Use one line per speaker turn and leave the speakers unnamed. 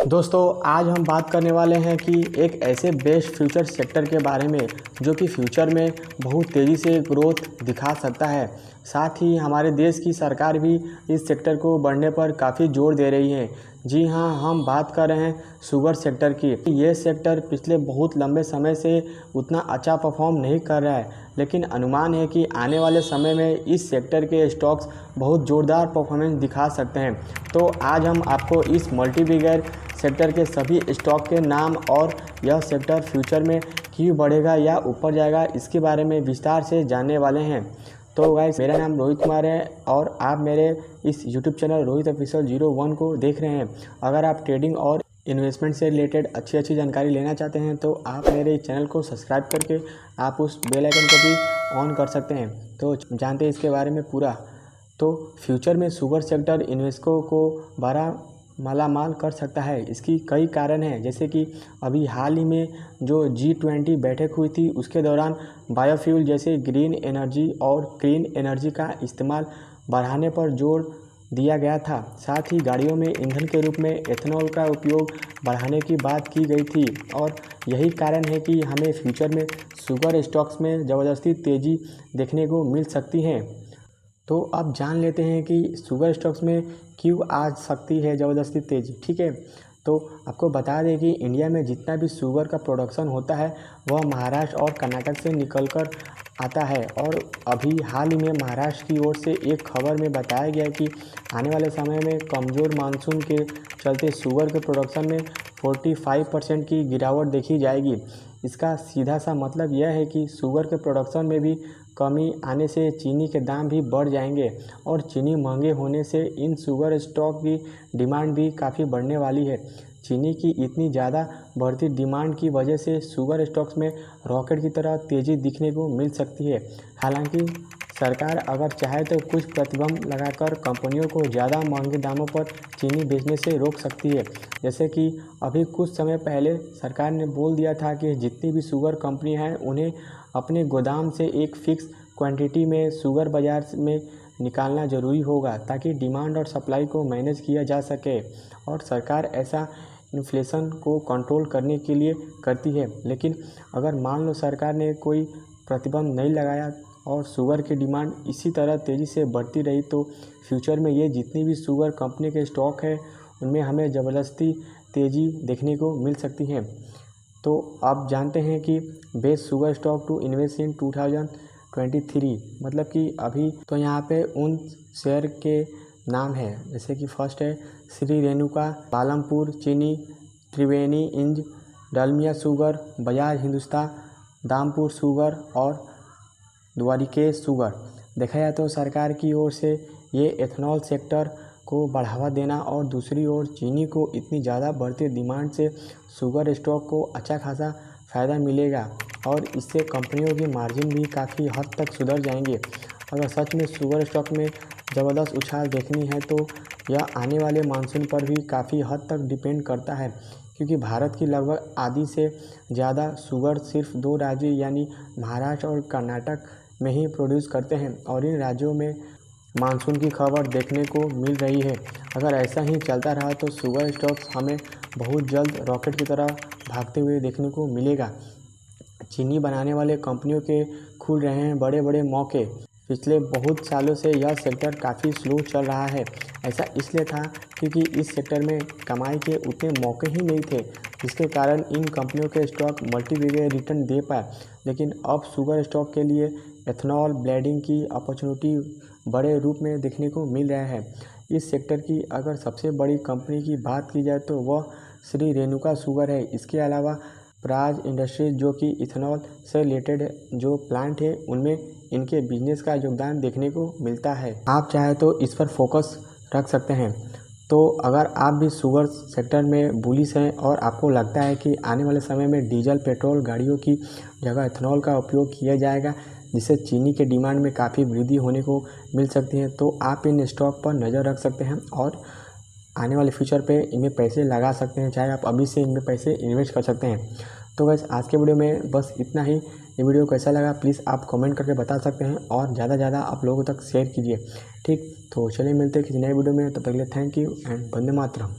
दोस्तों आज हम बात करने वाले हैं कि एक ऐसे बेस्ट फ्यूचर सेक्टर के बारे में जो कि फ्यूचर में बहुत तेज़ी से ग्रोथ दिखा सकता है। साथ ही हमारे देश की सरकार भी इस सेक्टर को बढ़ने पर काफ़ी जोर दे रही है। जी हाँ, हम बात कर रहे हैं शुगर सेक्टर की। ये सेक्टर पिछले बहुत लंबे समय से उतना अच्छा परफॉर्म नहीं कर रहा है, लेकिन अनुमान है कि आने वाले समय में इस सेक्टर के स्टॉक्स बहुत ज़ोरदार परफॉर्मेंस दिखा सकते हैं। तो आज हम आपको इस मल्टीबिगर सेक्टर के सभी स्टॉक के नाम और यह सेक्टर फ्यूचर में क्यों बढ़ेगा या ऊपर जाएगा इसके बारे में विस्तार से जानने वाले हैं। तो गाइस, मेरा नाम रोहित कुमार है और आप मेरे इस यूट्यूब चैनल रोहित ऑफिशियल 01 को देख रहे हैं। अगर आप ट्रेडिंग और इन्वेस्टमेंट से रिलेटेड अच्छी जानकारी लेना चाहते हैं तो आप मेरे चैनल को सब्सक्राइब करके आप उस बेल आइकन को भी ऑन कर सकते हैं। तो जानते हैं इसके बारे में पूरा। तो फ्यूचर में शुगर सेक्टर इन्वेस्टरों को बड़ा मालामाल कर सकता है। इसकी कई कारण हैं, जैसे कि अभी हाल ही में जो G20 बैठक हुई थी उसके दौरान बायोफ्यूल जैसे ग्रीन एनर्जी और क्लीन एनर्जी का इस्तेमाल बढ़ाने पर जोर दिया गया था। साथ ही गाड़ियों में ईंधन के रूप में एथेनॉल का उपयोग बढ़ाने की बात की गई थी और यही कारण है कि हमें फ्यूचर में शुगर स्टॉक्स में ज़बरदस्ती तेज़ी देखने को मिल सकती है। तो अब जान लेते हैं कि शुगर स्टॉक्स में क्यों आ सकती है ज़बरदस्ती तेज़ी। ठीक है, तो आपको बता दें कि इंडिया में जितना भी शुगर का प्रोडक्शन होता है वह महाराष्ट्र और कर्नाटक से निकलकर आता है। और अभी हाल ही में महाराष्ट्र की ओर से एक खबर में बताया गया कि आने वाले समय में कमज़ोर मानसून के चलते शुगर के प्रोडक्शन में 45% की गिरावट देखी जाएगी। इसका सीधा सा मतलब यह है कि शुगर के प्रोडक्शन में भी कमी आने से चीनी के दाम भी बढ़ जाएंगे और चीनी महंगे होने से इन शुगर स्टॉक की डिमांड भी काफ़ी बढ़ने वाली है। चीनी की इतनी ज़्यादा बढ़ती डिमांड की वजह से शुगर स्टॉक्स में रॉकेट की तरह तेज़ी दिखने को मिल सकती है। हालांकि सरकार अगर चाहे तो कुछ प्रतिबंध लगाकर कंपनियों को ज़्यादा महंगे दामों पर चीनी बेचने से रोक सकती है। जैसे कि अभी कुछ समय पहले सरकार ने बोल दिया था कि जितनी भी शुगर कंपनी हैं उन्हें अपने गोदाम से एक फ़िक्स क्वांटिटी में शुगर बाज़ार में निकालना ज़रूरी होगा ताकि डिमांड और सप्लाई को मैनेज किया जा सके। और सरकार ऐसा इन्फ्लेशन को कंट्रोल करने के लिए करती है। लेकिन अगर मान लो सरकार ने कोई प्रतिबंध नहीं लगाया और शुगर की डिमांड इसी तरह तेज़ी से बढ़ती रही तो फ्यूचर में ये जितनी भी शुगर कंपनी के स्टॉक है उनमें हमें ज़बरदस्ती तेज़ी देखने को मिल सकती है। तो आप जानते हैं कि best sugar stock to invest in 2023 मतलब कि अभी तो यहाँ पे उन शेयर के नाम है, जैसे कि फर्स्ट है श्री रेणुका, पालमपुर चीनी, त्रिवेणी इंज, डालमिया शुगर, बजाज हिंदुस्तान, दामपुर शुगर और द्वारिकेश शुगर। देखा जाए तो सरकार की ओर से ये एथेनॉल सेक्टर को बढ़ावा देना और दूसरी ओर चीनी को इतनी ज़्यादा बढ़ती डिमांड से शुगर स्टॉक को अच्छा खासा फ़ायदा मिलेगा और इससे कंपनियों की मार्जिन भी काफ़ी हद तक सुधर जाएंगे। अगर सच में शुगर स्टॉक में ज़बरदस्त उछाल देखनी है तो यह आने वाले मानसून पर भी काफ़ी हद तक डिपेंड करता है, क्योंकि भारत की लगभग आधी से ज़्यादा शुगर सिर्फ 2 राज्य यानी महाराष्ट्र और कर्नाटक में ही प्रोड्यूस करते हैं और इन राज्यों में मानसून की खबर देखने को मिल रही है। अगर ऐसा ही चलता रहा तो शुगर स्टॉक्स हमें बहुत जल्द रॉकेट की तरह भागते हुए देखने को मिलेगा। चीनी बनाने वाले कंपनियों के खुल रहे हैं बड़े बड़े मौके। पिछले बहुत सालों से यह सेक्टर काफ़ी स्लो चल रहा है। ऐसा इसलिए था क्योंकि इस सेक्टर में कमाई के उतने मौके ही नहीं थे, जिसके कारण इन कंपनियों के स्टॉक मल्टीबिलियन रिटर्न दे पाए। लेकिन अब शुगर स्टॉक के लिए एथेनॉल ब्लेंडिंग की अपॉर्चुनिटी बड़े रूप में देखने को मिल रहा है। इस सेक्टर की अगर सबसे बड़ी कंपनी की बात की जाए तो वह श्री रेणुका शुगर है। इसके अलावा प्राज इंडस्ट्रीज जो कि इथेनॉल से रिलेटेड जो प्लांट है उनमें इनके बिजनेस का योगदान देखने को मिलता है। आप चाहे तो इस पर फोकस रख सकते हैं। तो अगर आप भी शुगर सेक्टर में बुलिश हैं और आपको लगता है कि आने वाले समय में डीजल पेट्रोल गाड़ियों की जगह इथेनॉल का उपयोग किया जाएगा जिससे चीनी के डिमांड में काफ़ी वृद्धि होने को मिल सकती है, तो आप इन स्टॉक पर नज़र रख सकते हैं और आने वाले फ्यूचर पे इनमें पैसे लगा सकते हैं। चाहे आप अभी से इनमें पैसे इन्वेस्ट कर सकते हैं। तो बस आज के वीडियो में बस इतना ही। ये वीडियो कैसा लगा प्लीज़ आप कमेंट करके बता सकते हैं और ज़्यादा से ज़्यादा आप लोगों तक शेयर कीजिए। ठीक, तो चलिए मिलते हैं किसी नए वीडियो में, तब तक के लिए thank you and Vande Mataram.